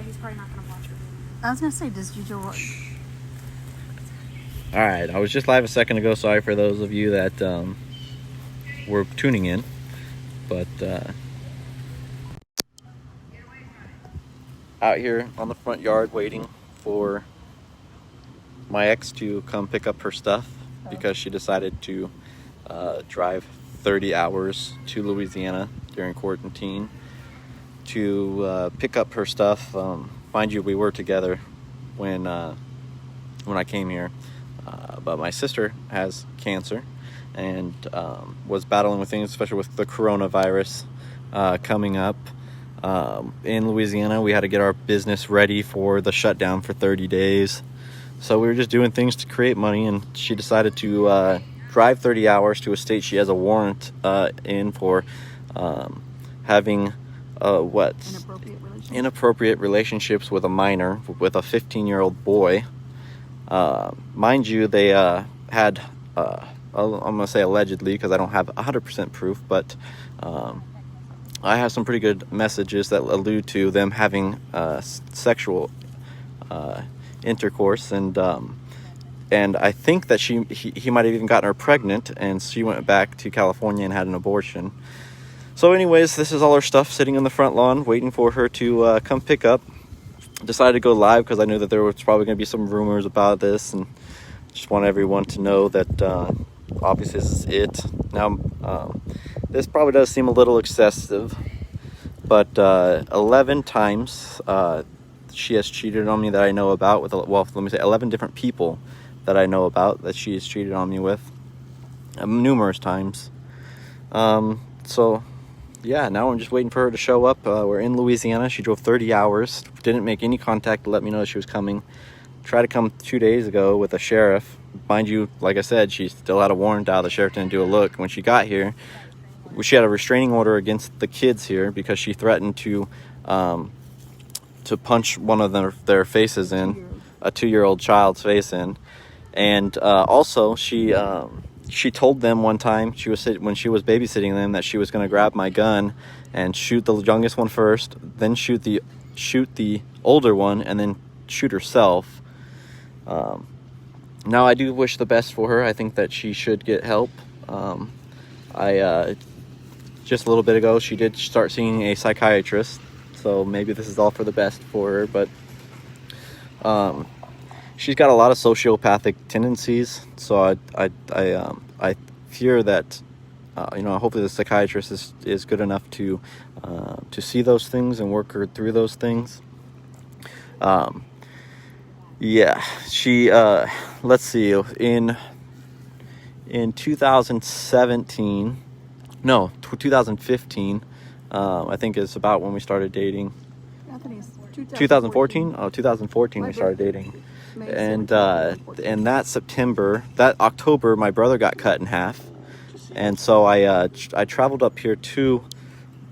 he's probably not gonna watch it. I was gonna say, does Juju watch? All right, I was just live a second ago. Sorry for those of you that were tuning in, but out here on the front yard waiting for my ex to come pick up her stuff because she decided to drive 30 hours to Louisiana during quarantine to pick up her stuff. Mind you, we were together when I came here, but my sister has cancer and was battling with things, especially with the coronavirus coming up. In Louisiana, we had to get our business ready for the shutdown for 30 days. So we were just doing things to create money, and she decided to drive 30 hours to a state she has a warrant in for having inappropriate relationships with a minor, with a 15-year-old boy. Mind you, they had, I'm going to say allegedly because I don't have 100% proof, but I have some pretty good messages that allude to them having sexual intercourse, and I think that he might have even gotten her pregnant, and she went back to California and had an abortion. So anyways, this is all her stuff sitting in the front lawn waiting for her to come pick up. Decided to go live because I knew that there was probably going to be some rumors about this, and just want everyone to know that obviously this is it. Now this probably does seem a little excessive, but 11 times she has cheated on me that I know about with, well, let me say 11 different people that I know about that she has cheated on me with numerous times. So yeah, now I'm just waiting for her to show up. We're in Louisiana. She drove 30 hours, didn't make any contact to let me know that she was coming. Tried to come 2 days ago with a sheriff. Mind you, like I said, she still had a warrant out. The sheriff didn't do a look. When she got here, she had a restraining order against the kids here because she threatened to punch one of their faces in, a 2-year-old child's face in. And also she told them one time when she was babysitting them that she was going to grab my gun and shoot the youngest one first, then shoot the older one, and then shoot herself. Now I do wish the best for her. I think that she should get help. Just a little bit ago, she did start seeing a psychiatrist, so maybe this is all for the best for her. But she's got a lot of sociopathic tendencies, so I fear that hopefully the psychiatrist is good enough to see those things and work her through those things. Yeah, she let's see, in 2015, I think is about when we started dating. I think it's 2014. 2014 we started dating. And that October, my brother got cut in half, and so I traveled up here to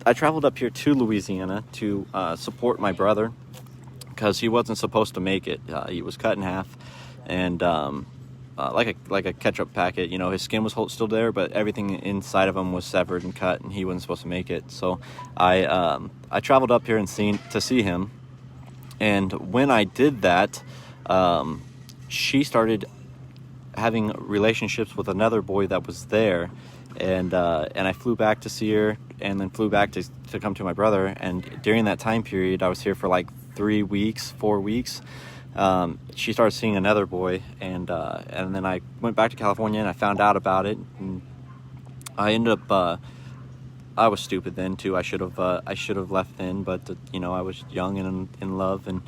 Louisiana to support my brother because he wasn't supposed to make it. He was cut in half, and like a ketchup packet. His skin was still there, but everything inside of him was severed and cut, and he wasn't supposed to make it. So I traveled up here to see him, and when I did that, she started having relationships with another boy that was there, and I flew back to see her, and then flew back to come to my brother. And during that time period, I was here for like 4 weeks. She started seeing another boy, and then I went back to California and I found out about it, and I ended up I was stupid then too. I should have left then, but I was young and in love, and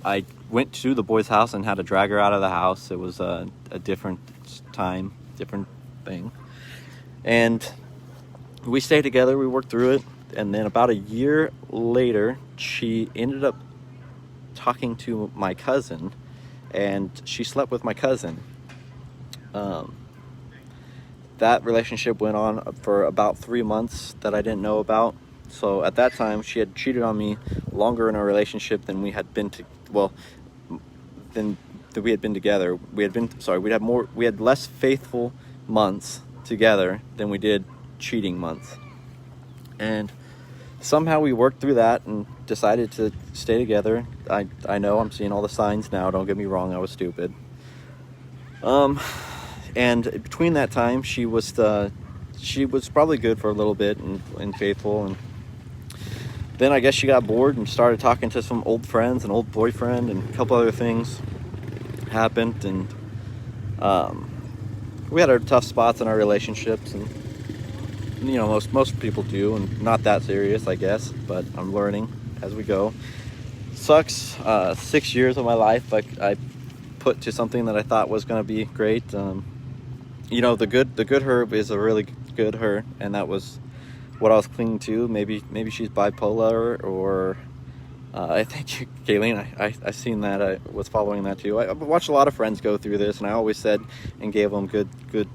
I went to the boy's house and had to drag her out of the house. It was a different time, different thing, and we stayed together. We worked through it, and then about a year later, she ended up talking to my cousin, and she slept with my cousin. That relationship went on for about 3 months that I didn't know about. So at that time, she had cheated on me longer in our relationship than we had been together. We had less faithful months together than we did cheating months. And somehow we worked through that and decided to stay together. I know I'm seeing all the signs now. Don't get me wrong. I was stupid. And between that time, she was probably good for a little bit and faithful. And then I guess she got bored and started talking to some old friends, an old boyfriend, and a couple other things happened. And we had our tough spots in our relationships, and you know, most people do, and not that serious, I guess, but I'm learning as we go. Sucks. 6 years of my life I put to something that I thought was going to be great. You know, the good her is a really good her, and that was what I was clinging to. Maybe she's bipolar, or I think Kayleen, I seen that. I was following that too. I watched a lot of friends go through this, and I always said and gave them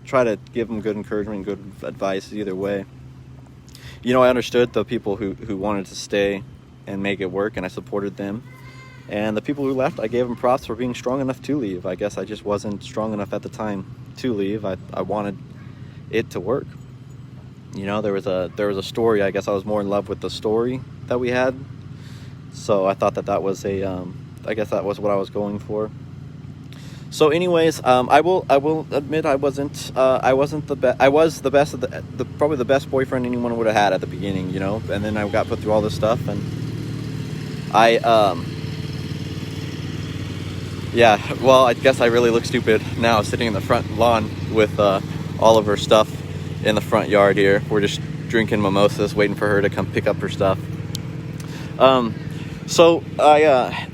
try to give them good encouragement, good advice either way. You know, I understood the people who wanted to stay and make it work, and I supported them. And the people who left, I gave them props for being strong enough to leave. I guess I just wasn't strong enough at the time to leave. I wanted it to work. You know, there was a story. I guess I was more in love with the story that we had. So I thought that was I guess that was what I was going for. So anyways, I will admit I wasn't the best. I was the best of probably the best boyfriend anyone would have had at the beginning, you know. And then I got put through all this stuff, and yeah, well, I guess I really look stupid now sitting in the front lawn with all of her stuff in the front yard here. We're just drinking mimosas, waiting for her to come pick up her stuff. So I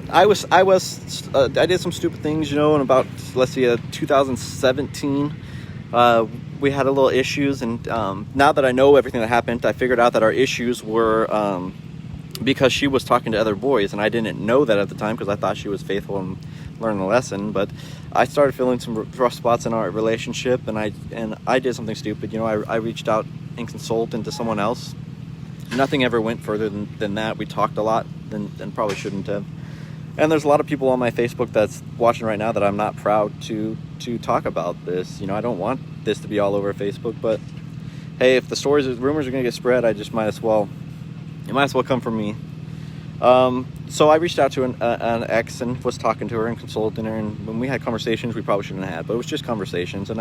did some stupid things, you know, in about, let's see, 2017. We had a little issues, and now that I know everything that happened, I figured out that our issues were because she was talking to other boys, and I didn't know that at the time because I thought she was faithful and learning a lesson. But I started feeling some rough spots in our relationship, and I did something stupid. You know, I reached out and consulted into someone else. Nothing ever went further than that. We talked a lot and probably shouldn't have. And there's a lot of people on my Facebook that's watching right now that I'm not proud to talk about this. You know, I don't want this to be all over Facebook, but hey, if the rumors are going to get spread, it might as well come from me. So I reached out to an ex and was talking to her and consulting her, and when we had conversations we probably shouldn't have had, but it was just conversations, and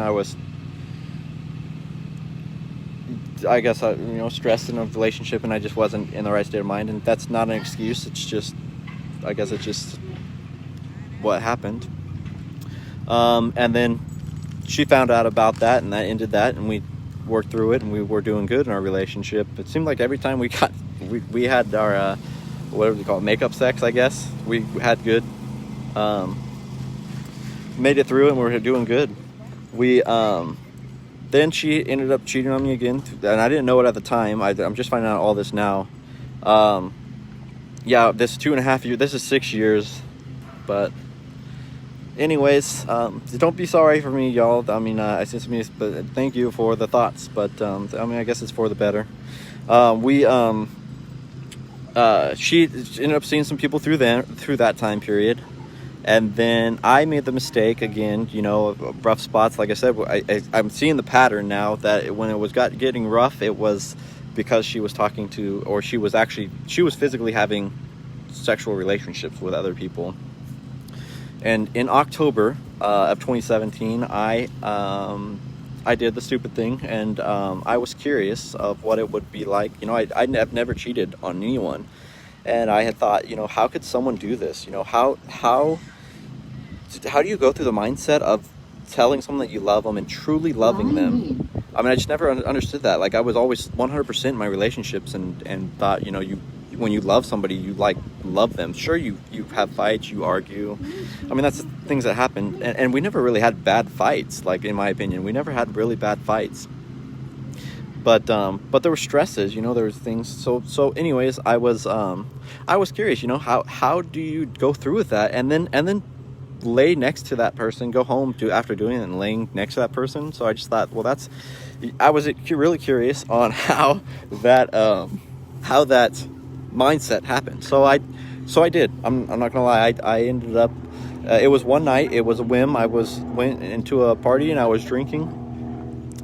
I guess stressed in a relationship, and I just wasn't in the right state of mind. And that's not an excuse. It's just, I guess it's just what happened. And then she found out about that, and that ended that, and we worked through it, and we were doing good in our relationship. It seemed like every time we had our whatever you call it, makeup sex, I guess, we had good, made it through, and we were doing good. Then she ended up cheating on me again, and I didn't know it at the time. I'm just finding out all this now. Yeah, this 2.5 years, this is 6 years. But anyways, don't be sorry for me, y'all. I mean, but thank you for the thoughts. But I guess it's for the better. She ended up seeing some people through that time period. And then I made the mistake again, rough spots. Like I said, I'm seeing the pattern now that when it was getting rough, it was because she was talking to, or she was physically having sexual relationships with other people. And in October of 2017, I did the stupid thing, and I was curious of what it would be like. I've never cheated on anyone. And I had thought, how could someone do this? How do you go through the mindset of telling someone that you love them and truly loving them? I mean, I just never understood that. Like, I was always 100% in my relationships and thought, when you love somebody, you love them. Sure, you have fights, you argue. I mean, that's things that happen. And we never really had bad fights, like, in my opinion. We never had really bad fights. But there were stresses, there was things. So anyways, I was curious, how do you go through with that and then lay next to that person, go home after doing it and laying next to that person. So I just thought, well, I was really curious on how that mindset happened. So I did. I'm not gonna lie. I ended up. It was one night. It was a whim. I went into a party and I was drinking,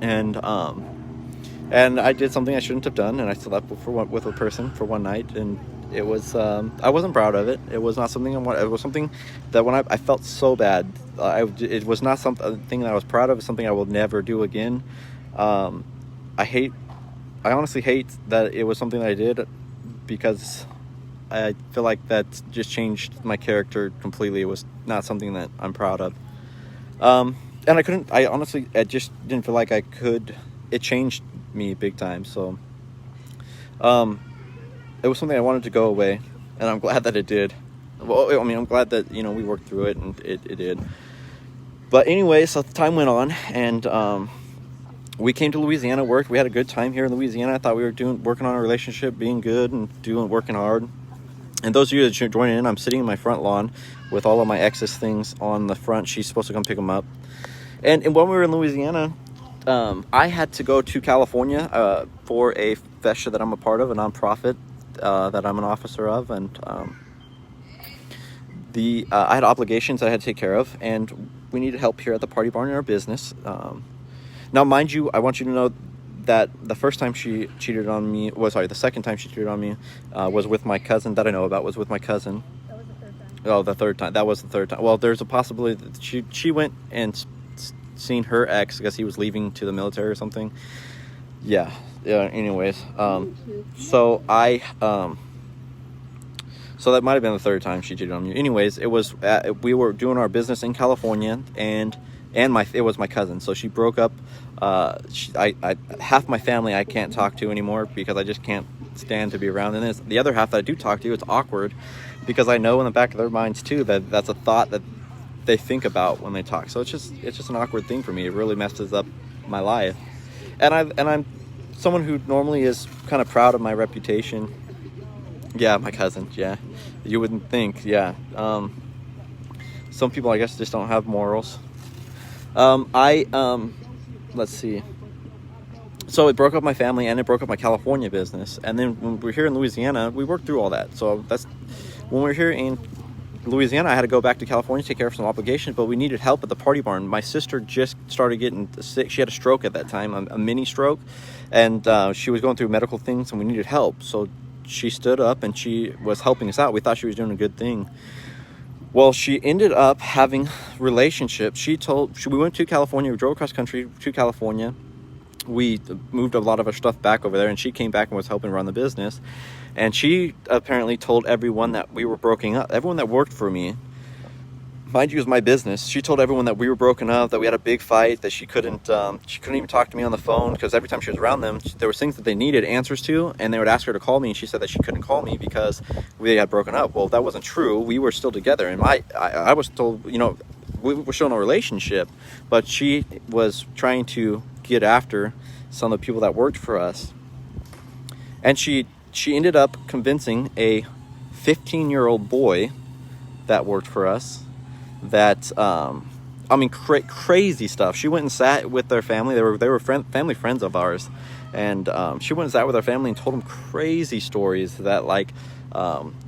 and and I did something I shouldn't have done, and I slept with a person for one night, and it was I wasn't proud of it. It was not something I wanted. It was something that when I felt so bad. It was not something that I was proud of. It's something I will never do again. I honestly hate that it was something that I did, because I feel like that just changed my character completely. It was not something that I'm proud of. And I just didn't feel like I could. It changed me big time. So it was something I wanted to go away, and I'm glad that it did. Well, I mean, I'm glad that, we worked through it, and it did. But anyway, so time went on, and we came to Louisiana, worked. We had a good time here in Louisiana. I thought we were working on a relationship, being good and working hard. And those of you that are joining in, I'm sitting in my front lawn with all of my ex's things on the front. She's supposed to come pick them up. And when we were in Louisiana, I had to go to California for a FESHA that I'm a part of, a nonprofit that I'm an officer of, and I had obligations I had to take care of, and we needed help here at the Party Barn in our business. Now, mind you, I want you to know that the first time she cheated on me, the second time she cheated on me was with my cousin that I know about, was with my cousin. That was the third time. Oh, the third time. That was the third time. Well, there's a possibility that she went and seen her ex because he was leaving to the military or something. Yeah. Anyways, so that might have been the third time she cheated on me. Anyways, it was we were doing our business in California, and it was my cousin. So she broke up. Half my family I can't talk to anymore because I just can't stand to be around. And the other half that I do talk to, it's awkward because I know in the back of their minds too that that's a thought that they think about when they talk. So it's just an awkward thing for me. It really messes up my life. And I'm someone who normally is kind of proud of my reputation. Yeah, my cousin. Yeah, you wouldn't think. Yeah, some people I guess just don't have morals. Let's see. So it broke up my family and it broke up my California business. And then when we were here in Louisiana, we worked through all that. So when we were here in Louisiana, I had to go back to California to take care of some obligations, but we needed help at the Party Barn. My sister just started getting sick. She had a stroke at that time, a mini stroke, and she was going through medical things, and we needed help. So she stood up and she was helping us out. We thought she was doing a good thing. Well, she ended up having relationships. We went to California. We drove across country to California. We moved a lot of our stuff back over there, and she came back and was helping run the business. And she apparently told everyone that we were broken up. Everyone that worked for me, mind you, it was my business. She told everyone that we were broken up, that we had a big fight, that she couldn't even talk to me on the phone because every time she was around them, there was things that they needed answers to, and they would ask her to call me, and she said that she couldn't call me because we had broken up. Well, that wasn't true. We were still together, and I was told, we were still in a relationship, but she was trying to get after some of the people that worked for us, and she ended up convincing a 15-year-old boy that worked for us that crazy stuff. She went and sat with their family. They were family friends of ours, and she went and sat with our family and told them crazy stories that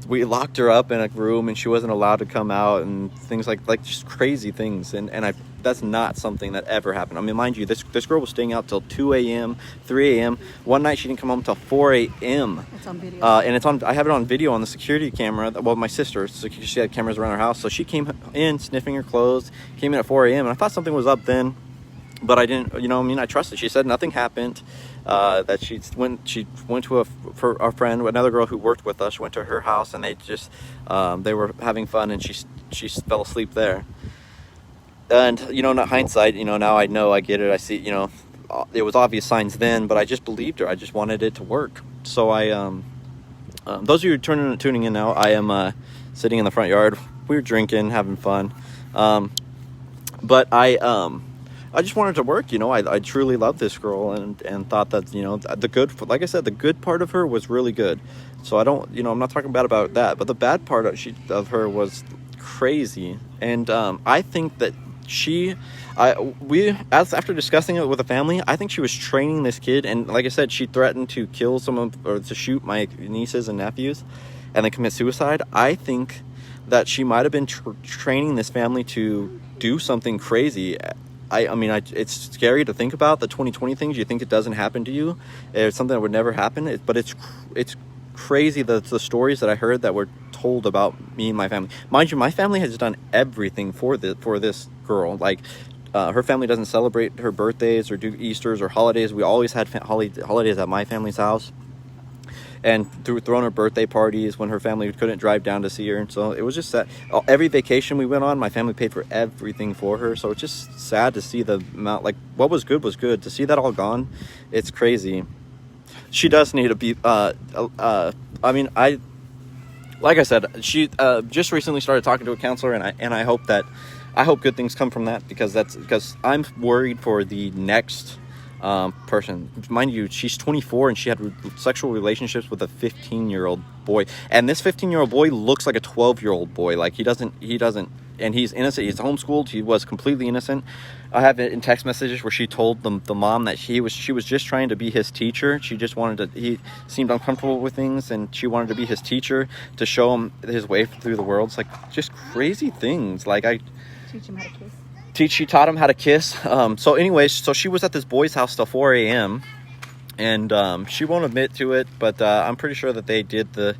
we locked her up in a room and she wasn't allowed to come out, and things like just crazy things. And that's not something that ever happened. I mean, mind you, this girl was staying out till 2 a.m., 3 a.m. One night she didn't come home till 4 a.m. It's on video. And I have it on video on the security camera. Well, my sister, she had cameras around her house, so she came in sniffing her clothes, came in at 4 a.m. and I thought something was up then, but I didn't. I trusted. She said nothing happened. That she went to for our friend, another girl who worked with us, went to her house, and they were having fun, and she fell asleep there. And not hindsight, now I know, I get it, I see, it was obvious signs then, but I just believed her. I just wanted it to work. So those of you tuning in now, I am sitting in the front yard. We were drinking, having fun, but I just wanted to work. I truly loved this girl, and thought that like I said, the good part of her was really good. So I don't, I'm not talking bad about that, but the bad part of her was crazy. And I think that after discussing it with the family, I think she was training this kid, and like I said, she threatened to kill someone or to shoot my nieces and nephews and then commit suicide. I think that she might have been training this family to do something crazy it's scary to think about the 2020 things. You think it doesn't happen to you. It's something that would never happen. But it's crazy the stories that I heard that were told about me and my family. Mind you, my family has done everything for this girl. Like, her family doesn't celebrate her birthdays or do Easters or holidays. We always had holidays at my family's house, and throwing her birthday parties when her family couldn't drive down to see her. And so it was just that every vacation we went on, my family paid for everything for her. So it's just sad to see the amount, like, what was good was good. To see that all gone, it's crazy. She does need to be, like I said, she just recently started talking to a counselor, and I hope good things come from that, because I'm worried for the next person. Mind you, she's 24 and she had sexual relationships with a 15-year-old boy, and this 15-year-old boy looks like a 12-year-old boy. Like, he doesn't, and he's innocent. He's homeschooled. He was completely innocent. I have it in text messages where she told the mom that she was just trying to be his teacher. She just wanted to, he seemed uncomfortable with things, and she wanted to be his teacher to show him his way through the world. It's like just crazy things. Like, Teach him how to kiss. She taught him how to kiss. So anyways, so she was at this boy's house till 4 a.m. and she won't admit to it, but I'm pretty sure that they did the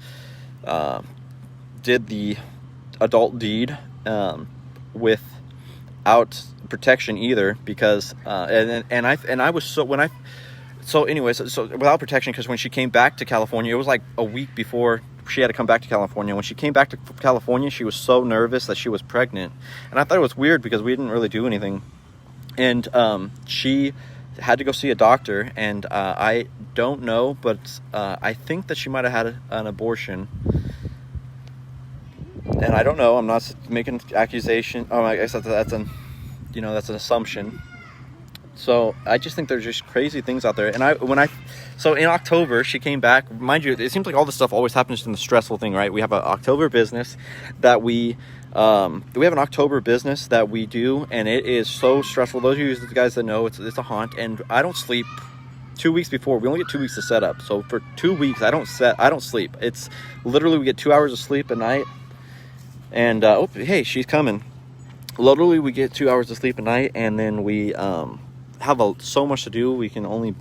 adult deed without protection either, because I was so anyways, so without protection, because when she came back to California, it was like a week before she had to come back to California. When she came back to California, she was so nervous that she was pregnant, and I thought it was weird because we didn't really do anything. And she had to go see a doctor, and I don't know, but I think that she might have had an abortion. And I don't know. I'm not making an accusation. Oh, I guess that's an assumption. So I just think there's just crazy things out there. And so in October, she came back. Mind you, it seems like all this stuff always happens in the stressful thing, right? We have an October business that we have an October business that we do, and it is so stressful. Those of you guys that know, it's a haunt, and I don't sleep 2 weeks before. We only get 2 weeks to set up. So for 2 weeks, I don't sleep. It's literally, we get 2 hours of sleep a night. And hey, she's coming. Literally, we get 2 hours of sleep a night, and then we have so much to do. We can only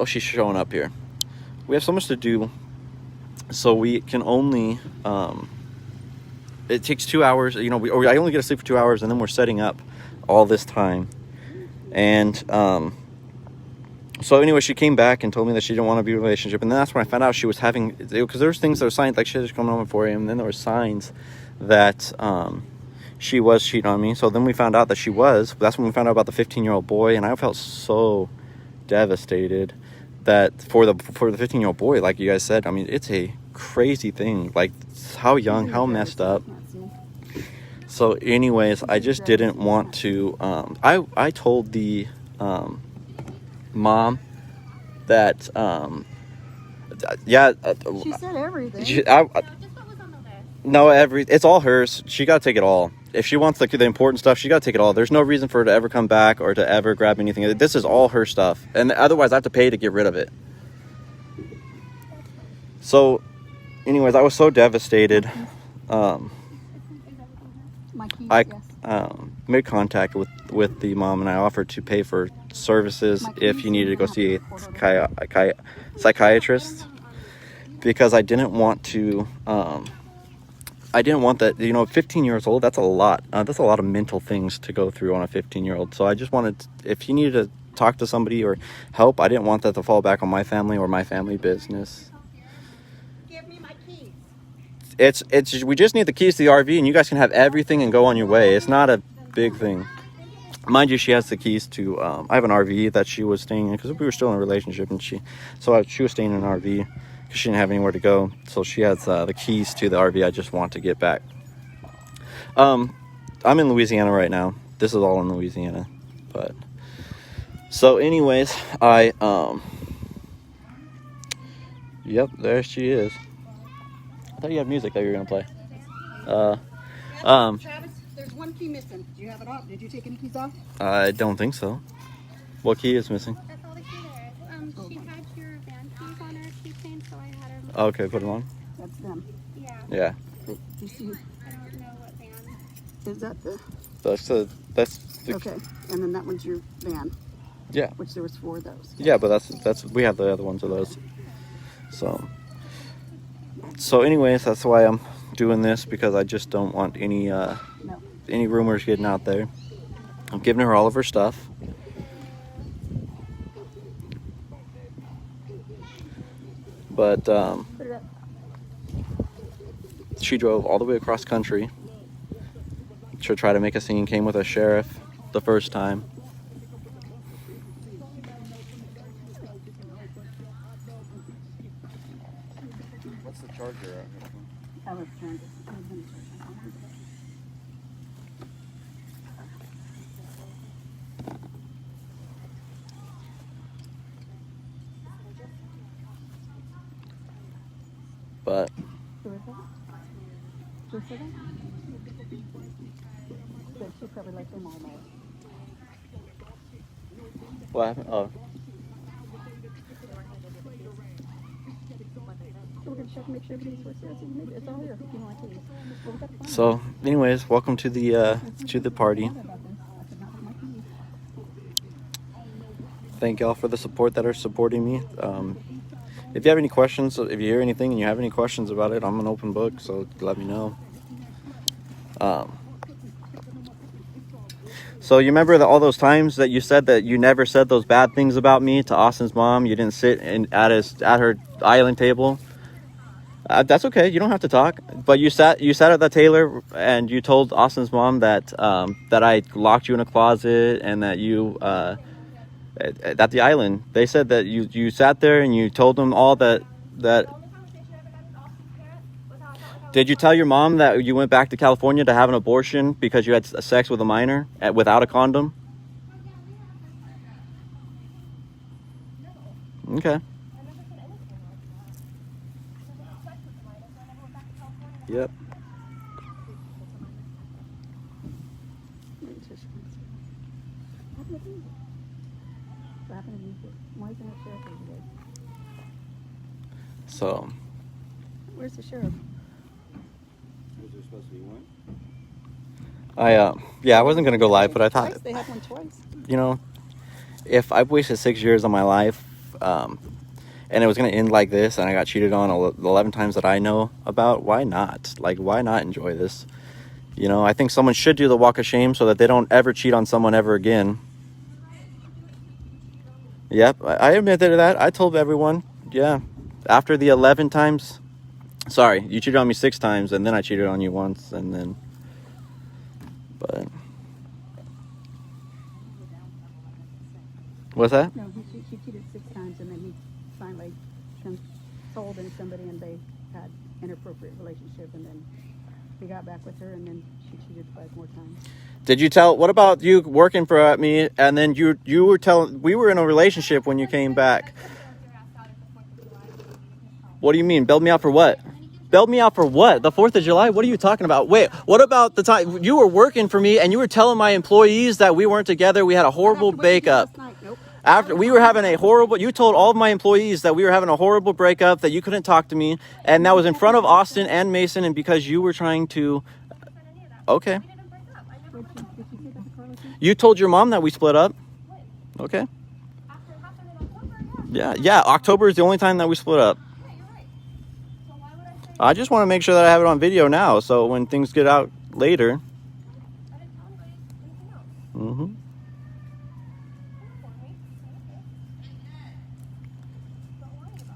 she's showing up here. We have so much to do, so we can only it takes 2 hours, I only get to sleep for 2 hours, and then we're setting up all this time. And so anyway, she came back and told me that she didn't want to be in a relationship, and then that's when I found out she was having, because there was things that were signs, like she was coming home at 4 a.m., and then there were signs that she was cheating on me. So then we found out that she was. That's when we found out about the 15-year-old boy, and I felt so devastated that for the 15-year-old boy, like you guys said, I mean, it's a crazy thing. Like, how young, how messed up. So anyways, I just didn't want to, I told the mom that, She said everything. No, it's all hers. She got to take it all. If she wants the important stuff, she got to take it all. There's no reason for her to ever come back or to ever grab anything. This is all her stuff, and otherwise I have to pay to get rid of it. So anyways, I was so devastated. I made contact with the mom, and I offered to pay for services if you needed to go see a psychiatrist, because I didn't want to. I didn't want that. 15 years old. That's a lot. That's a lot of mental things to go through on a 15-year-old. So I just wanted, if he needed to talk to somebody or help, I didn't want that to fall back on my family or my family business. Give me my keys. We just need the keys to the RV, and you guys can have everything and go on your way. It's not a big thing. Mind you, she has the keys to. I have an RV that she was staying in because we were still in a relationship, and she was staying in an RV. She didn't have anywhere to go, so she has the keys to the RV. I just want to get back. I'm in Louisiana right now. This is all in Louisiana, but so anyways, yep, there she is. I thought you had music that you were gonna play. Travis, there's one key missing. Do you have it off? Did you take any keys off? I don't think so. What key is missing? That's all the key there is. She had your band keys on her keychain, so I had her. Okay, put them on. That's them. Yeah. Yeah. Do you see? I don't know what band. Is that the, that's the, okay, and then that one's your van, yeah. which there was 4 of those. Yeah, but that's we have the other ones of those. So anyways, that's why I'm doing this, because I just don't want any No. rumors getting out there. I'm giving her all of her stuff. But Put it up. she drove all the way across country to try to make a scene, came with a sheriff the first time. What's the charger? I was trying to. But Who is that? Who said that? Good. She probably likes them all more. what happened? Oh, So we're gonna check and make sure everything's what's there. So maybe it's all here. If you don't like these. Well, we gotta find so anyways, welcome to the party. out about this. I said, not with my keys. Thank y'all for the support that are supporting me. If you have any questions, if you hear anything and you have any questions about it, I'm an open book, so let me know. So you remember all those times that you said that you never said those bad things about me to Austin's mom? You didn't sit at her island table. That's okay. You don't have to talk. But you sat at the Taylor and you told Austin's mom that that I locked you in a closet and that you at the island. They said that you sat there and you told them all that. Did you tell your mom that you went back to California to have an abortion because you had sex with a minor without a condom? Okay. Yep. What happened to you? Why isn't it sheriff here today? So. Where's the sheriff? Was there supposed to be one? I wasn't gonna go live, but I thought, Twice? They had one twice. you know, if I've wasted 6 years of my life, and it was gonna end like this, and I got cheated on 11 times that I know about, why not? Like, why not enjoy this? You know, I think someone should do the walk of shame so that they don't ever cheat on someone ever again. Yep, I admitted that. I told everyone, yeah. After the 11 times, sorry, you cheated on me 6 times, and then I cheated on you once, and then, but. What's that? No, she cheated 6 times, and then he finally sold in somebody, and they had inappropriate relationship, and then he got back with her, and then she cheated 5 more times. Did you tell? What about you working for me, and then you were telling we were in a relationship when you came back? What do you mean? Bailed me out for what? Bailed me out for what? The 4th of July? What are you talking about? Wait, what about the time you were working for me and you were telling my employees that we weren't together? We had a horrible breakup. Nope. After we were having a horrible, you told all of my employees that we were having a horrible breakup, that you couldn't talk to me, and that was in front of Austin and Mason, and because you were trying to, okay. You told your mom that we split up. Okay. Yeah, October is the only time that we split up. I just want to make sure that I have it on video now, so when things get out later. Mm-hmm.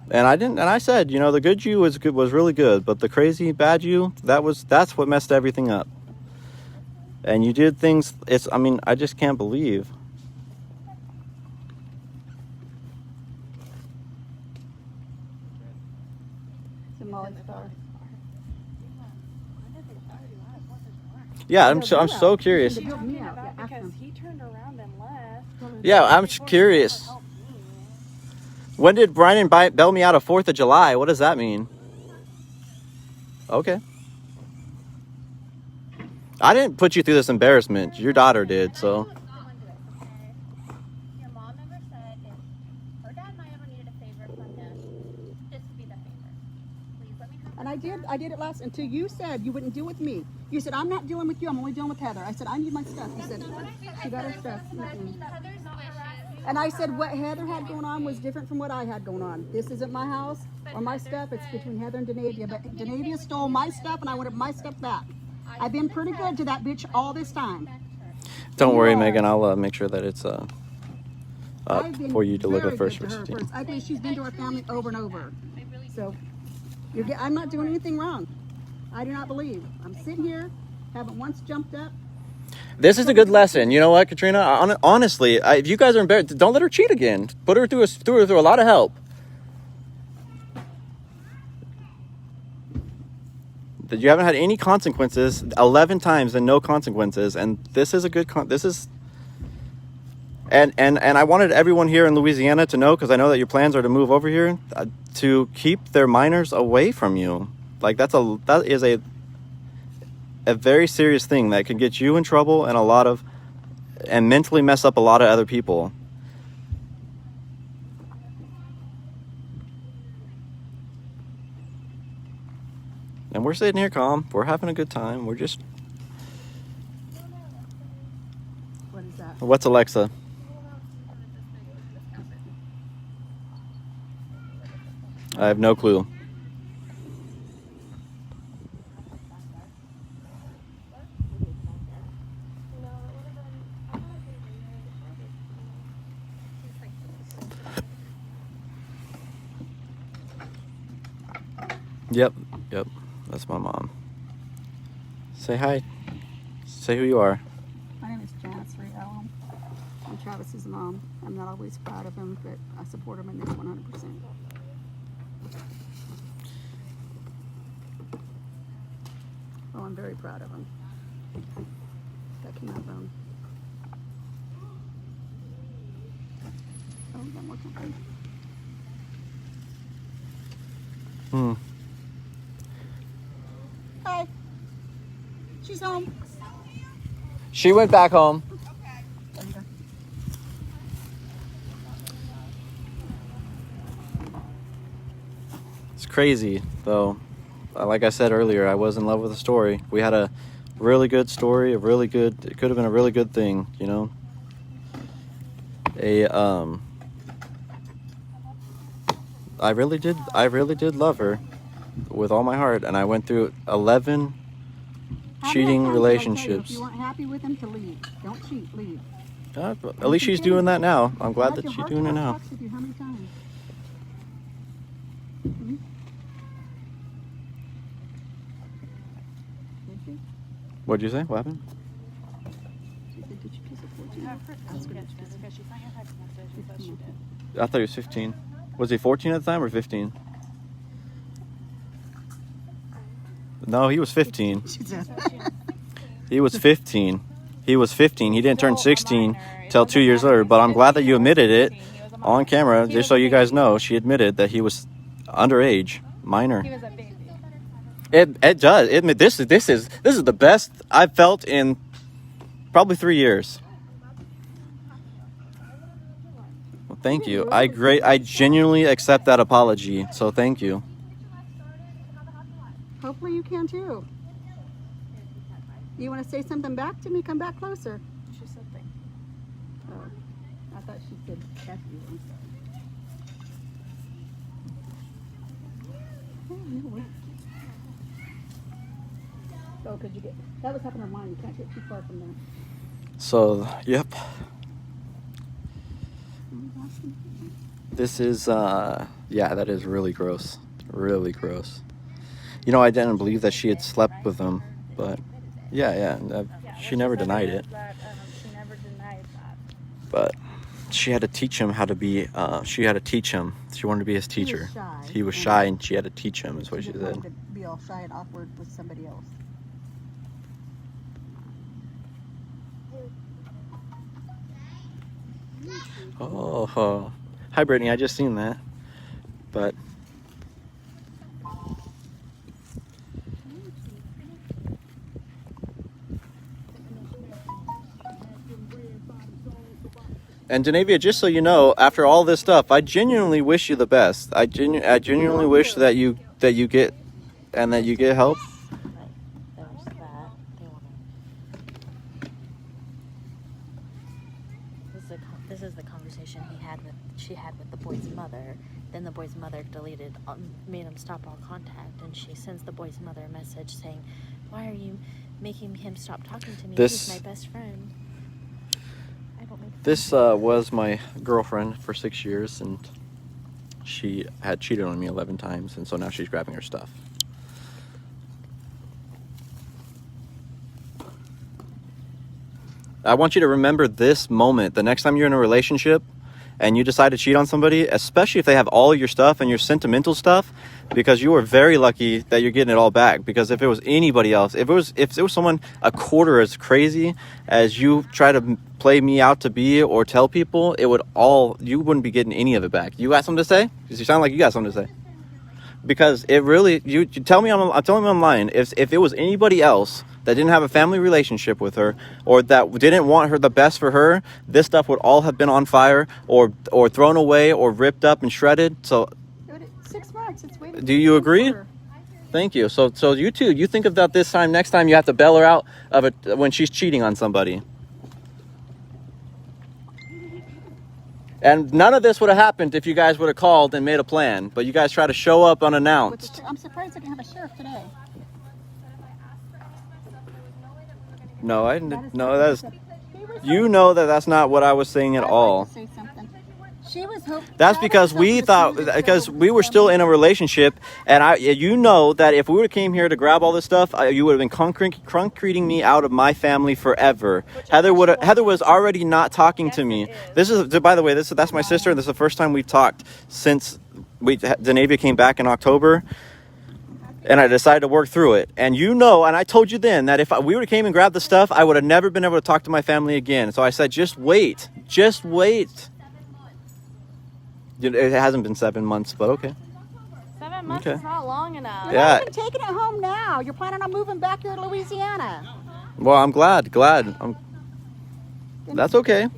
And I said, you know, the good you was really good, but the crazy bad you, that's what messed everything up. And you did things, I just can't believe. It's a Molly Star. Yeah, I'm so curious. They built me out. Yeah, ask Because them. he turned around and left. Yeah, I'm curious. When did Brian bail me out of 4th of July? What does that mean? Okay. I didn't put you through this embarrassment. Your daughter did, so. Your mom never said if her dad and I ever needed a favor from this would be the favor. Please let me have And I I did it last until you said you wouldn't deal with me. You said, I'm not dealing with you. I'm only dealing with Heather. I said, I need my stuff. You said, she got her stuff. And I said, what Heather had going on was different from what I had going on. This isn't my house or my stuff. It's between Heather and Denavia. But Denavia stole my stuff, and I wanted my stuff back. I've been pretty good to that bitch all this time. Don't worry, Megan. I'll make sure that it's I've been for you to look very at first. good to her first. I think she's been to our family over and over. So I'm not doing anything wrong. I do not believe. I'm sitting here, haven't once jumped up. This is a good lesson. You know what, Katrina? Honestly, if you guys are embarrassed, don't let her cheat again. Put her through a lot of help. That you haven't had any consequences 11 times and no consequences, and this is a good and I wanted everyone here in Louisiana to know, because I know that your plans are to move over here, to keep their minors away from you. Like that is a very serious thing that can get you in trouble and mentally mess up a lot of other people. And we're sitting here calm. We're having a good time. We're just... What is that? What's Alexa? I have no clue. Yep. That's my mom. Say hi. Say who you are. My name is Janice Riel. I'm Travis's mom. I'm not always proud of him, but I support him in this 100%. Oh, I'm very proud of him. That came out wrong. Oh, one more time. Hi. She's home. She went back home. It's crazy, though. Like I said earlier, I was in love with the story. We had a really good story, it could have been a really good thing, you know? I really did love her with all my heart, and I went through 11 cheating relationships. If you weren't happy with him, to leave. Don't cheat, leave. At least she's doing that now. I'm glad that she's doing it now. With you how many times? Hmm? Did she? What'd you say? What happened? She said, did you kiss her 14? Yeah, of course I was because she sent your text message and said she did. I thought he was 15. Was he 14 at the time or 15? No, he was 15. She said. He was 15. He was 15. He didn't turn 16 till 2 years later. But I'm glad that you admitted it on camera, just so you guys know. She admitted that he was underage, minor. He was a baby. It does. This is the best I've felt in probably 3 years. Well, thank you. I genuinely accept that apology. So thank you. Hopefully you can too. You want to say something back to me? Come back closer. She said thank you. Oh, I thought she said F you. I'm sorry. Oh, no way. Oh, could you get that was up in her mind. You can't get too far from that. So, yep. This is, yeah, that is really gross. Really gross. You know, I didn't believe that she had slept with him, but yeah, she never denied it. She never denied that. But she had to teach him how to be, she had to teach him. She wanted to be his teacher. He was shy and she had to teach him, is what she didn't want said. to be all shy and awkward with somebody else. Oh, hi Brittany, I just seen that. But and Denavia, just so you know, after all this stuff, I genuinely wish you the best. I genuinely wish that you get and that you get help. Right. There's that. They want to. This is the conversation she had with the boy's mother. Then the boy's mother made him stop all contact, and she sends the boy's mother a message saying, "Why are you making him stop talking to me? He's my best friend." This was my girlfriend for 6 years, and she had cheated on me 11 times, and so now she's grabbing her stuff. I want you to remember this moment the next time you're in a relationship and you decide to cheat on somebody, especially if they have all your stuff and your sentimental stuff, because you are very lucky that you're getting it all back. Because if it was anybody else, if it was someone a quarter as crazy as you try to play me out to be or tell people, you wouldn't be getting any of it back. You got something to say? Because you sound like you got something to say. Because it really, you tell me I'm telling me I'm lying. If it was anybody else that didn't have a family relationship with her, or that didn't want her the best for her, this stuff would all have been on fire, or thrown away, or ripped up and shredded. So, 6 months. It's waiting. do you agree? Thank you. So you too. You think about this time. Next time you have to bail her out of it when she's cheating on somebody. And none of this would have happened if you guys would have called and made a plan. But you guys try to show up unannounced. I'm surprised they didn't have a sheriff today. No, I didn't. No, that is. You know that's not what I was saying at all. That's because we thought, because we were still in a relationship, and you know that if we would have came here to grab all this stuff, you would have been concreting me out of my family forever. Heather was already not talking to me. This is, by the way, that's my sister, and this is the first time we've talked since Denavia came back in October. And I decided to work through it. And you know, and I told you then that if we would have came and grabbed the stuff, I would have never been able to talk to my family again. So I said, just wait. Just wait. It hasn't been 7 months, but okay. 7 months is not long enough. You're not even taking it home now. You're planning on moving back here to Louisiana. Well, I'm glad. That's okay.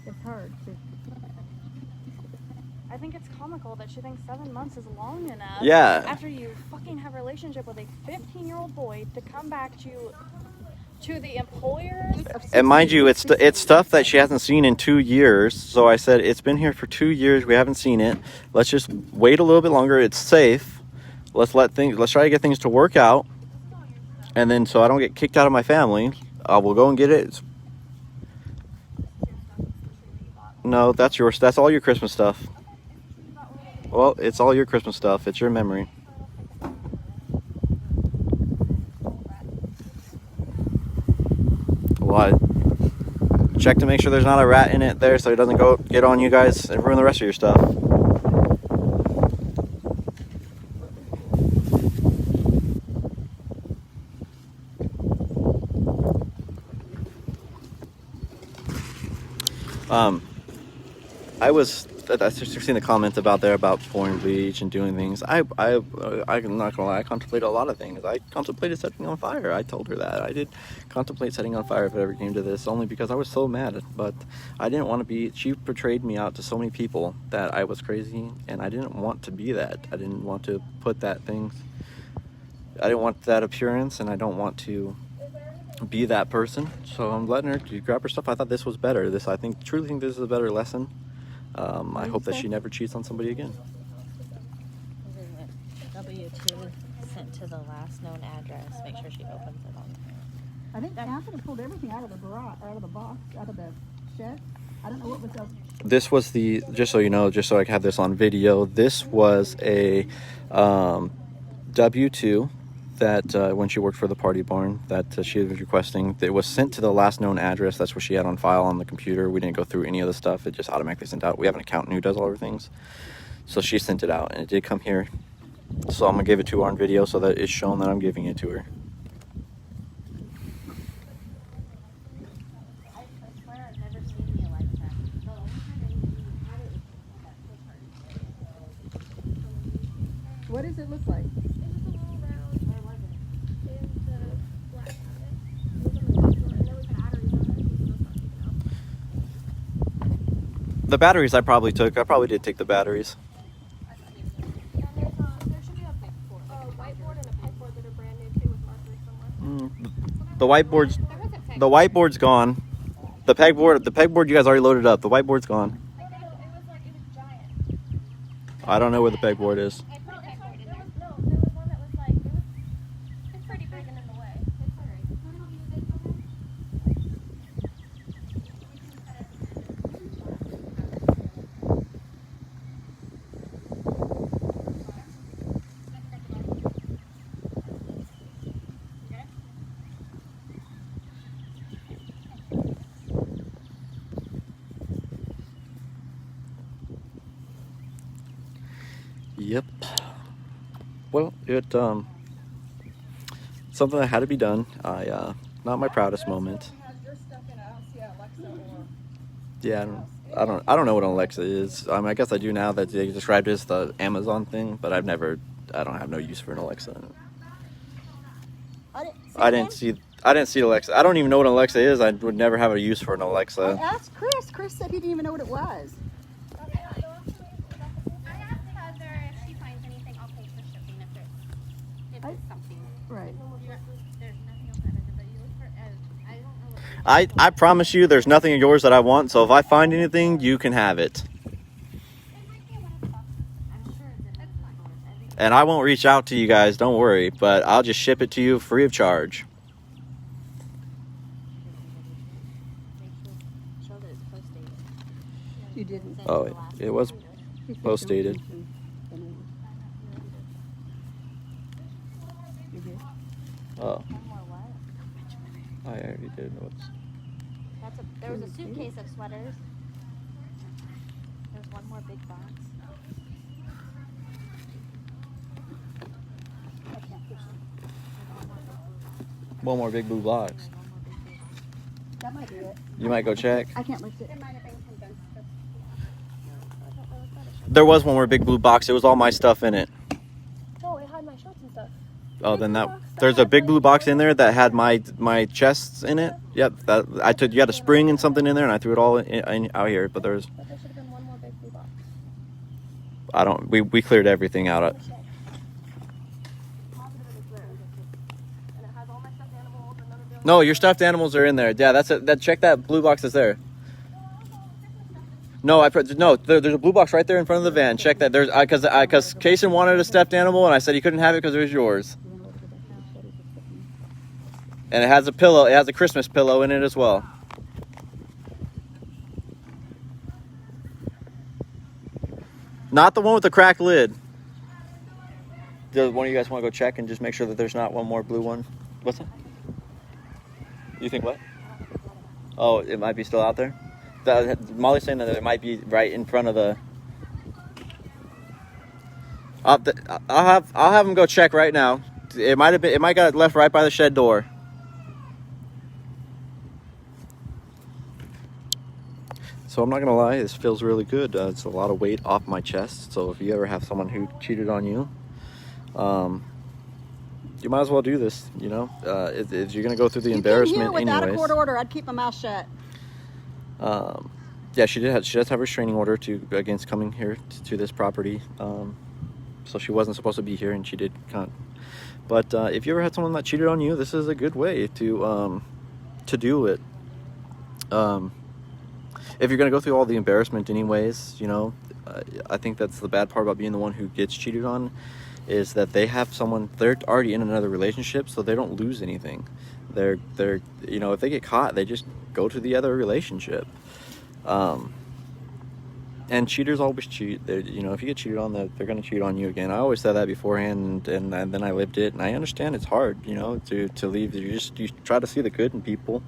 It's hard. I think it's comical that she thinks 7 months is long enough. Yeah. After you fucking have a relationship with a 15-year-old boy to come back to the employer. And mind you, it's stuff that she hasn't seen in 2 years. So I said, it's been here for 2 years. We haven't seen it. Let's just wait a little bit longer. It's safe. Let's try to get things to work out. And then so I don't get kicked out of my family, we'll go and get it. No, that's yours. That's all your Christmas stuff. Well, it's all your Christmas stuff. It's your memory. Well, I check to make sure there's not a rat in it there so it doesn't go get on you guys and ruin the rest of your stuff. I've seen the comment about pouring bleach and doing things. I'm not gonna lie, I contemplated a lot of things. I contemplated setting on fire. I told her that. I did contemplate setting on fire if it ever came to this, only because I was so mad. But I didn't want to be, she portrayed me out to so many people that I was crazy, and I didn't want to be that. I didn't want to put I didn't want that appearance, and I don't want to be that person. So I'm letting her grab her stuff. I thought this was better. Truly think this is a better lesson. I hope that she never cheats on somebody again. W-2 sent to the last known address. Make sure she opens it on. I think Catherine pulled everything out of the garage, out of the box, out of the shed. I don't know what was else. This was just so you know, just so I have this on video, this was a W-2 that when she worked for the Party Barn that she was requesting. It was sent to the last known address. That's what she had on file on the computer. We didn't go through any of the stuff. It just automatically sent out. We have an accountant who does all her things. So she sent it out, and it did come here. So I'm going to give it to her on video so that it's shown that I'm giving it to her. What does it look like? the batteries I probably took. I probably did take the batteries. And there should be a whiteboard and a pegboard that are brand new too with markers somewhere. The whiteboard's There was a peg. the whiteboard's gone. The pegboard you guys already loaded up. The whiteboard's gone. It was giant. I don't know where the pegboard is. I put a pegboard in there. No, there was one that was it's pretty big and in the way. It's alright. Yep. Well, something that had to be done. Not my proudest moment. Yeah, I don't know what an Alexa is. I guess I do now that they described it as the Amazon thing, but I don't have no use for an Alexa. I didn't see Alexa. I don't even know what an Alexa is. I would never have a use for an I Alexa. asked Chris. Chris said he didn't even know what it was. I asked Heather if she finds anything, I'll pay for shipping if it's something. Right. There's nothing else that I did, but you look for, I don't know what. I promise you, there's nothing of yours that I want. So if I find anything, you can have it. And I won't reach out to you guys, don't worry, but I'll just ship it to you free of charge. Show that it's post dated. You didn't. Oh, it was You said post dated. You did. Oh, One more what? I already did. There was a suitcase of sweaters. There's one more big box. One more big blue box. That might be it. You might go check. I can't lift it. It might have been condensed. There was one more big blue box. It was all my stuff in it. No, it had my shirts and stuff. Oh, then there's a big blue box in there that had my chests in it. Yep, you had a spring and something in there, and I threw it all out here. But But there should have been one more big blue box. we cleared everything out. Positive it is there. And it has all my stuffed animals and none of the No, your stuffed animals are in there. Yeah, that's it. Check that blue box that's there. No, there's a blue box right there in front of the van. Check that. There's because Kason wanted a stuffed animal, and I said he couldn't have it because it was yours. And it has a pillow. It has a Christmas pillow in it as well. Not the one with the cracked lid. Does one of you guys want to go check and just make sure that there's not one more blue one? What's that? You think what? Oh, it might be still out there? Molly's saying that it might be right in front of the... I'll have him go check right now. It might got left right by the shed door. So I'm not gonna lie, this feels really good. It's a lot of weight off my chest. So if you ever have someone who cheated on you, you might as well do this. You know, if you're gonna go through the embarrassment You came here without anyways. a court order. I'd keep my mouth shut. Yeah, she does have a restraining order against coming here to this property. So she wasn't supposed to be here, and she did come. But if you ever had someone that cheated on you, this is a good way to do it. If you're gonna go through all the embarrassment anyways, you know, I think that's the bad part about being the one who gets cheated on, is that they're already in another relationship, so they don't lose anything. They're you know, if they get caught, they just go to the other relationship. And cheaters always cheat. You know, if you get cheated on, they're gonna cheat on you again. I always said that beforehand, and then I lived it, and I understand it's hard, you know, to leave. You try to see the good in people.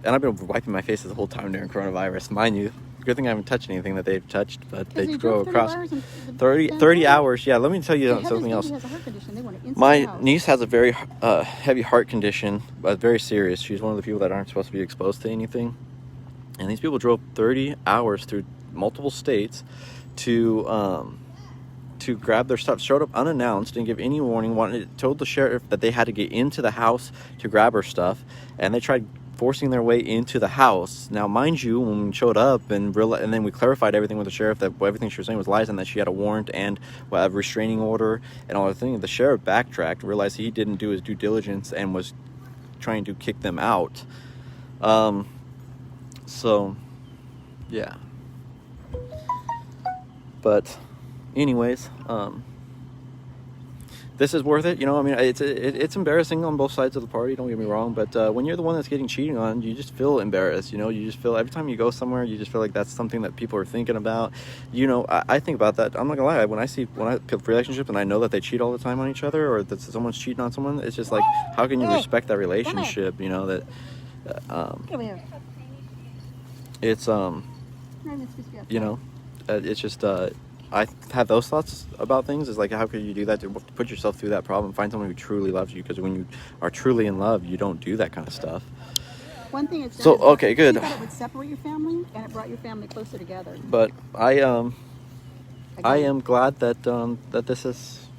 And I've been wiping my face the whole time during coronavirus, mind you. Good thing I haven't touched anything that they've touched, but they go across 30 hours. Yeah, let me tell you something else. My niece has a very heavy heart condition, but very serious. She's one of the people that aren't supposed to be exposed to anything. And these people drove 30 hours through multiple states to grab their stuff, showed up unannounced, didn't give any warning, told the sheriff that they had to get into the house to grab her stuff, and they tried forcing their way into the house. Now, mind you, when we showed up and then we clarified everything with the sheriff, that everything she was saying was lies and that she had a warrant and a restraining order and all the things, the sheriff backtracked, realized he didn't do his due diligence and was trying to kick them out. So, yeah. But, anyways, this is worth it, you know. I mean, it's embarrassing on both sides of the party, don't get me wrong, but when you're the one that's getting cheated on, you just feel embarrassed, you know. You just feel, every time you go somewhere, you just feel like that's something that people are thinking about, you know. I think about that. I'm not gonna lie, when I have relationships and I know that they cheat all the time on each other, or that someone's cheating on someone, it's just like, how can you respect that relationship, you know, that Come here. it's you know, it's just I have those thoughts about things. Is like, how could you do that, to put yourself through that problem? Find someone who truly loves you, because when you are truly in love, you don't do that kind of stuff. One thing it's done So, is okay, good. You thought it would separate your family, and it brought your family closer together. But I Again. am glad that that this is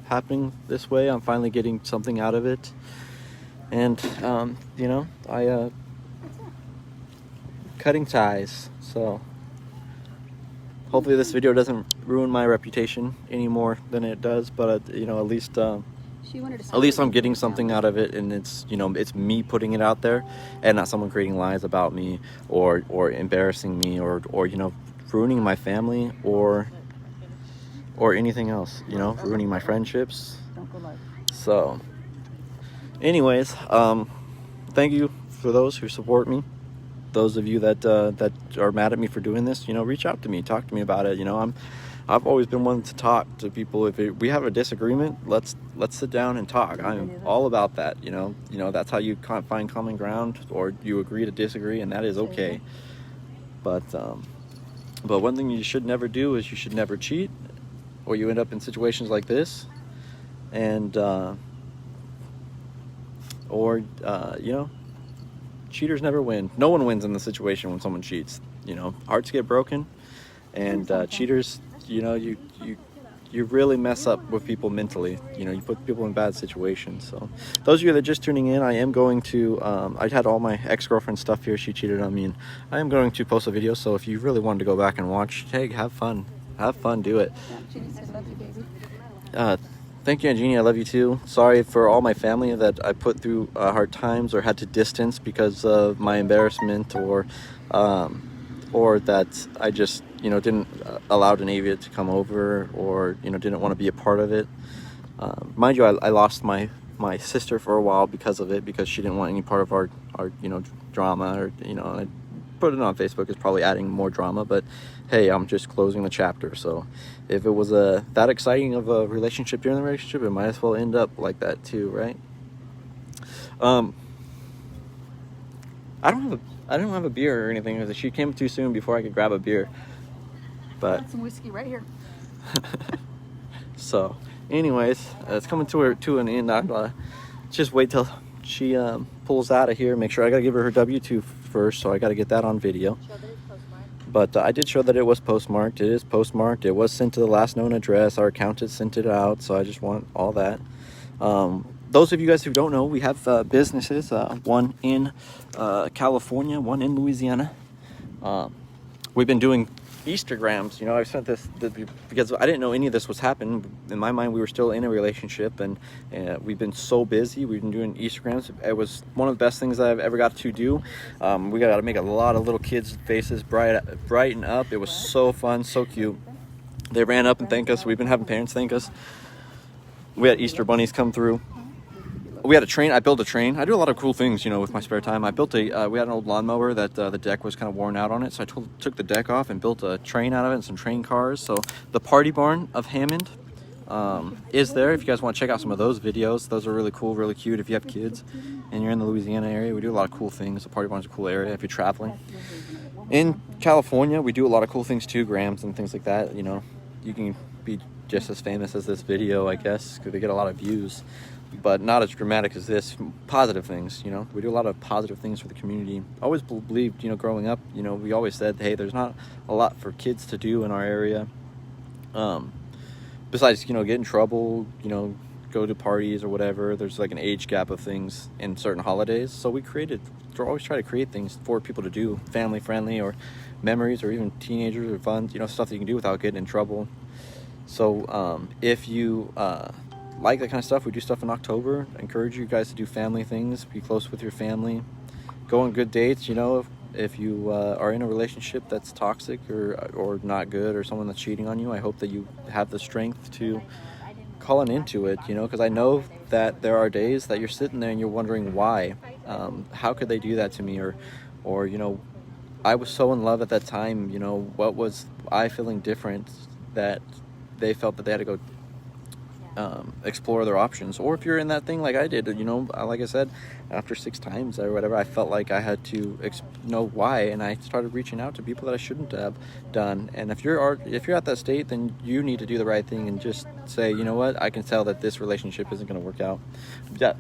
happening this way. I'm finally getting something out of it, and you know, cutting ties. So hopefully this video doesn't ruin my reputation any more than it does. But you know, at least She wanted to I'm separate getting your something family. out of it, and it's, you know, it's me putting it out there, and not someone creating lies about me or embarrassing me or you know, ruining my family or anything else, you know, ruining my friendships. Don't go live. So, anyways, thank you for those who support me. Those of you that that are mad at me for doing this, you know, reach out to me, talk to me about it. You know, I've always been one to talk to people. If we have a disagreement, let's sit down and talk. I'm all about that. You know, that's how you find common ground, or you agree to disagree, and that is okay. But one thing you should never do is you should never cheat, or you end up in situations like this, and you know, cheaters never win. No one wins in the situation when someone cheats. You know, hearts get broken, and cheaters, you know, you really mess up with people mentally. You know, you put people in bad situations. So those of you that are just tuning in, I am going to I had all my ex-girlfriend stuff here. She cheated on me, and I am going to post a video. So if you really wanted to go back and watch, hey, have fun, do it. Yeah, she just said, love you, baby. Thank you, Angie. I love you too. Sorry for all my family that I put through hard times or had to distance because of my embarrassment, or that I just, you know, didn't allow Denavia to come over, or, you know, didn't want to be a part of it. Mind you, I lost my sister for a while because of it, because she didn't want any part of our you know, drama, or, you know, I put it on Facebook. It's probably adding more drama, but hey, I'm just closing the chapter. So if it was that exciting of a relationship during the relationship, it might as well end up like that too, right? I don't have a beer or anything. She came too soon before I could grab a beer. But Got some whiskey right here. so, anyways, it's coming to an end. I'll just wait till she pulls out of here. Make sure I gotta give her W-2 first, so I gotta get that on video. But I did show that it was postmarked. It is postmarked. It was sent to the last known address. Our accountant sent it out, so I just want all that. Those of you guys who don't know, we have businesses, one in California, one in Louisiana. We've been doing Eastergrams. You know, I sent this because I didn't know any of this was happening. In my mind, we were still in a relationship, and we've been so busy. We've been doing Eastergrams. It was one of the best things I've ever got to do. We got to make a lot of little kids' faces brighten up. It was so fun, so cute. They ran up and thanked us. We've been having parents thank us. We had Easter bunnies come through. We had a train. I built a train. I do a lot of cool things, you know, with my spare time. I built we had an old lawnmower that the deck was kind of worn out on it, so I took the deck off and built a train out of it and some train cars. So the Party Barn of Hammond is there. If you guys want to check out some of those videos, those are really cool, really cute. If you have kids and you're in the Louisiana area, we do a lot of cool things. The Party Barn's a cool area if you're traveling. In California, we do a lot of cool things too, grams and things like that. You know, you can be just as famous as this video, I guess, because they get a lot of views, but not as dramatic as this. Positive things, you know, we do a lot of positive things for the community. I always believed, you know, growing up, you know, we always said, hey, there's not a lot for kids to do in our area, besides, you know, get in trouble, you know, go to parties or whatever. There's like an age gap of things in certain holidays. So we always try to create things for people to do, family friendly or memories, or even teenagers or fun, stuff that you can do without getting in trouble. So if you like that kind of stuff, we do stuff in October. I encourage you guys to do family things, be close with your family, go on good dates. If you are in a relationship that's toxic or not good, or someone that's cheating on you, I hope that you have the strength to call an end to it, because I know that there are days that you're sitting there and you're wondering why. How could they do that to me? Or I was so in love at that time, what was I feeling different that they felt that they had to go explore their options? Or if you're in that thing like I did, like I said, after 6 times or whatever, I felt like I had to know why, and I started reaching out to people that I shouldn't have done. And if you're at that state, then you need to do the right thing and just say, you know what, I can tell that this relationship isn't going to work out. Yeah.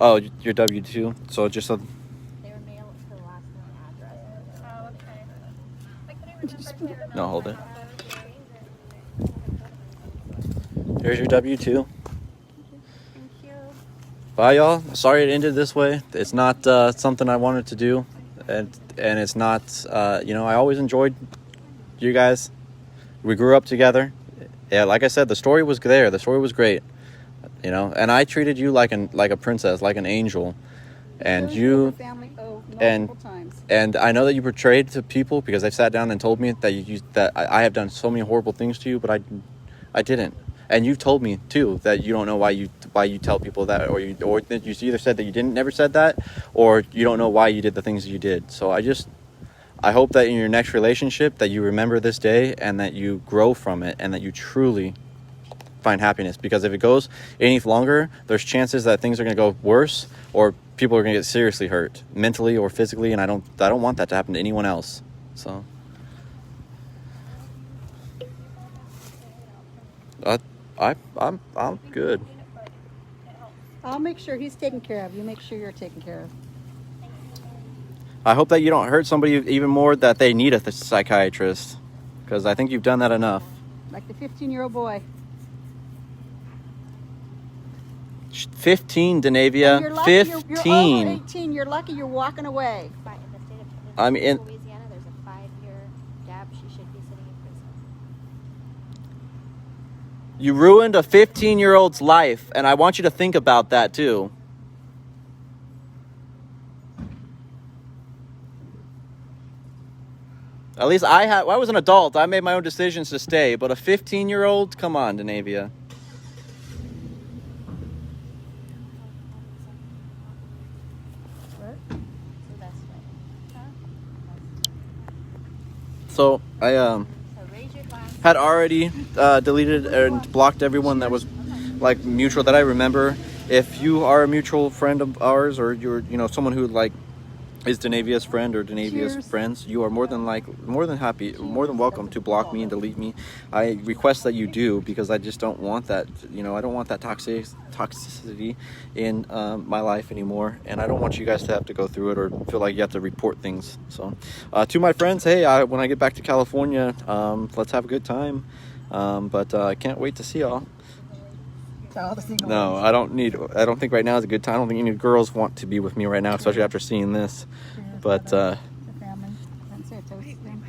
Oh, you're W-2, so just a... They were mailed to the last known address. Oh, okay. I couldn't remember. No, hold it. Here's your W-2. Thank you. Bye, y'all. Sorry it ended this way. It's not something I wanted to do, and it's not. I always enjoyed you guys. We grew up together. Yeah, like I said, the story was there. The story was great. And I treated you like a princess, like an angel, and you. Family, and multiple times. And I know that you portrayed to people, because they've sat down and told me that I have done so many horrible things to you, but I didn't. And you've told me too that you don't know why you tell people that, or you either said that you never said that, or you don't know why you did the things that you did. So I hope that in your next relationship that you remember this day, and that you grow from it, and that you truly find happiness. Because if it goes any longer, there's chances that things are going to go worse, or people are going to get seriously hurt, mentally or physically, and I don't want that to happen to anyone else. So I'm good. I'll make sure he's taken care of. You make sure you're taken care of. I hope that you don't hurt somebody even more that they need a psychiatrist, because I think you've done that enough. Like the 15-year-old boy. 15, Denavia. You're lucky 15. You're over 18. You're lucky you're walking away. But in the state of I mean, in- Louisiana, there's a 5-year gap. She should be sitting in prison. You ruined a 15-year-old's life, and I want you to think about that too. At least I was an adult. I made my own decisions to stay, but a 15-year-old, come on, Denavia. So that's right. So I So raise your glass. had already deleted and blocked everyone that was like mutual that I remember. If you are a mutual friend of ours, or you're someone who is Denavia's friend or Denavia's Cheers. friends, you are more than welcome to block me and delete me. I request that you do, because I just don't want that. I don't want that toxicity in my life anymore, and I don't want you guys to have to go through it or feel like you have to report things. So to my friends, hey, when I get back to California, let's have a good time. But I can't wait to see y'all. No, I don't think right now is a good time. I don't think any girls want to be with me right now, especially after seeing this. But The family. That's it. Toast them.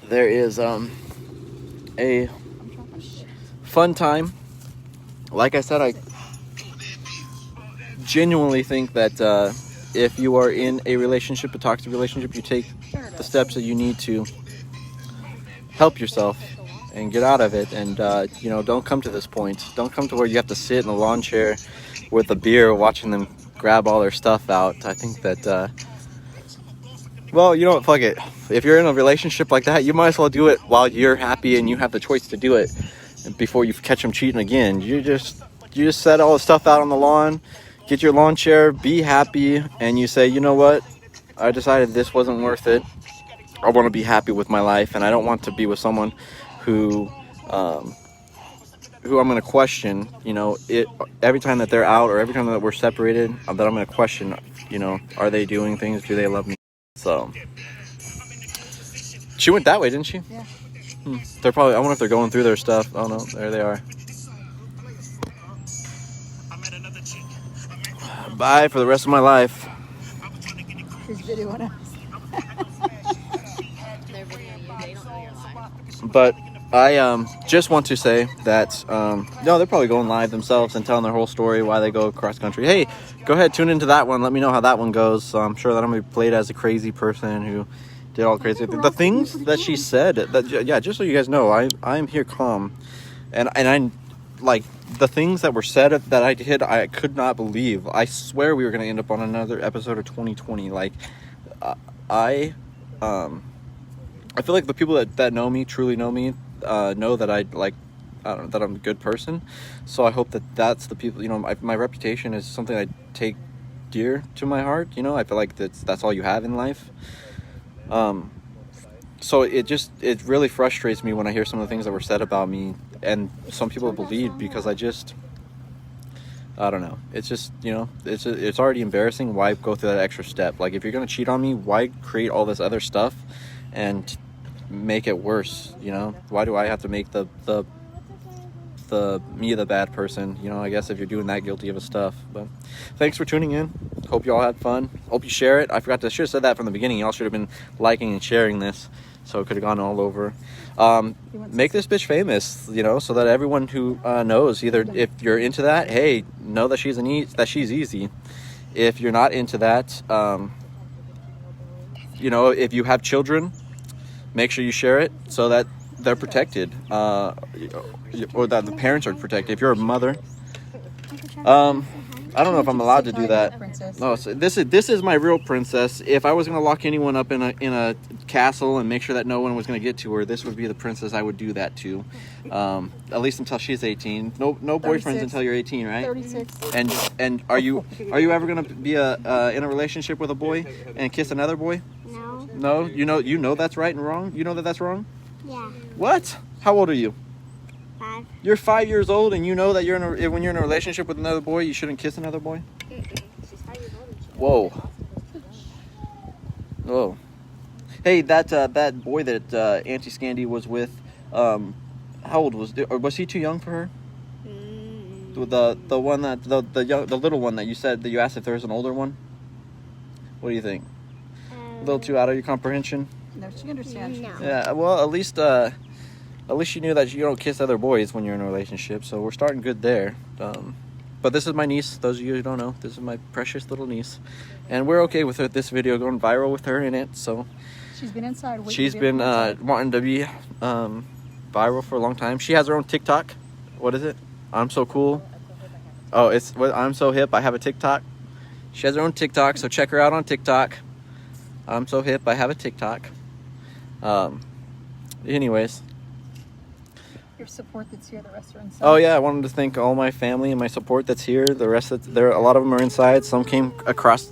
there is a fun time. Like I said, I genuinely think that if you are in a relationship, a toxic relationship, you take the steps that you need to help yourself and get out of it. And don't come to this point. Don't come to where you have to sit in a lawn chair with a beer watching them grab all their stuff out. I think that well, you know what, fuck it. If you're in a relationship like that, you might as well do it while you're happy and you have the choice to do it, before you catch them cheating again. You just set all the stuff out on the lawn, get your lawn chair, be happy, and you say, you know what, I decided this wasn't worth it. I want to be happy with my life, and I don't want to be with someone who I'm going to question, it every time that they're out, or every time that we're separated, that I'm going to question, are they doing things? Do they love me? So she went that way, didn't she? Yeah. They're probably. I wonder if they're going through their stuff. Oh no, there they are. Bye for the rest of my life. She's videoing us. They're videoing you. They don't know you're live. But I just want to say that no, they're probably going live themselves and telling their whole story why they go across country. Hey, go ahead, tune into that one. Let me know how that one goes. I'm sure that I'm gonna be played as a crazy person who did all crazy things. The things that she said. That yeah, just so you guys know, I am here calm, and I like the things that were said that I did. I could not believe. I swear we were gonna end up on another episode of 2020. Like I feel like the people that know me, truly know me, know that I don't know, that I'm a good person. So I hope that that's the people, you know, my reputation is something I take dear to my heart. You know, I feel like that's all you have in life. So it really frustrates me when I hear some of the things that were said about me, and some people believe, because I don't know. It's just, you know, it's already embarrassing. Why go through that extra step? Like, if you're gonna cheat on me, why create all this other stuff and make it worse? You know, why do I have to make the me the bad person? You know, I guess if you're doing that guilty of a stuff. But thanks for tuning in. Hope you all had fun. Hope you share it. I should have said that from the beginning. Y'all should have been liking and sharing this, so it could have gone all over. Make this bitch famous, you know, so that everyone who knows, either if you're into that, hey, know that she's easy. If you're not into that, you know, if you have children, make sure you share it so that they're protected, or that the parents are protected. If you're a mother, I don't know if I'm allowed to do that. Princess. No, so this is my real princess. If I was gonna lock anyone up in a castle and make sure that no one was gonna get to her, this would be the princess I would do that to. At least until she's 18. No boyfriends 36. Until you're 18, right? 36. And are you ever gonna be in a relationship with a boy and kiss another boy? No. No, you know that's right and wrong. You know that that's wrong. Yeah. What? How old are you? 5. You're 5 years old, and you know that when you're in a relationship with another boy, you shouldn't kiss another boy. She's 5 years old. Whoa. Whoa. Hey, that boy that Auntie Scandy was with, how old was he too young for her? The one that the little one that you said that you asked if there was an older one. What do you think? A little too out of your comprehension. No, she understands. No. Yeah. Well, at least you knew that you don't kiss other boys when you're in a relationship. So we're starting good there. But this is my niece. Those of you who don't know, this is my precious little niece, and we're okay with this video going viral with her in it. So She's been inside. waiting she's to be been inside. wanting to be viral for a long time. She has her own TikTok. What is it? I'm so cool. Oh, it's what? I'm so hip. I have a TikTok. She has her own TikTok, so check her out on TikTok. I'm so hip. I have a TikTok. Anyways. Your support that's here, the rest are inside. Oh yeah, I wanted to thank all my family and my support that's here. The rest a lot of them are inside. Some came across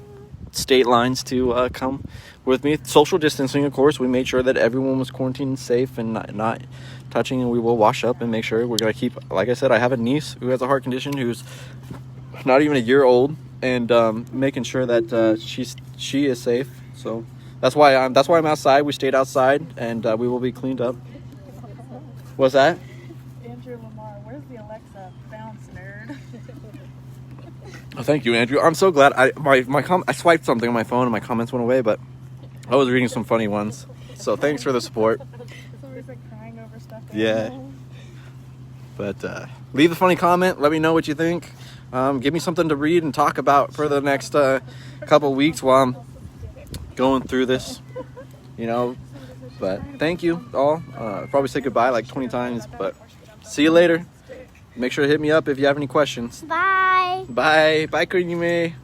state lines to come with me. Social distancing, of course. We made sure that everyone was quarantined safe and not touching, and we will wash up and make sure we're gonna keep. Like I said, I have a niece who has a heart condition who's not even a year old, and making sure that she is safe. So that's why I'm outside. We stayed outside, and we will be cleaned up. What's that? Andrew Lamar, where's the Alexa bounce nerd? Oh, thank you, Andrew. I'm so glad. I swiped something on my phone and my comments went away, but I was reading some funny ones. So thanks for the support. It's always like crying over stuff. Yeah. But leave a funny comment. Let me know what you think. Give me something to read and talk about for the next couple weeks while I'm going through this. You know. But thank you all. Probably say goodbye like 20 times, but see you later. Make sure to hit me up if you have any questions. Bye. Bye. Bye, Queenie May.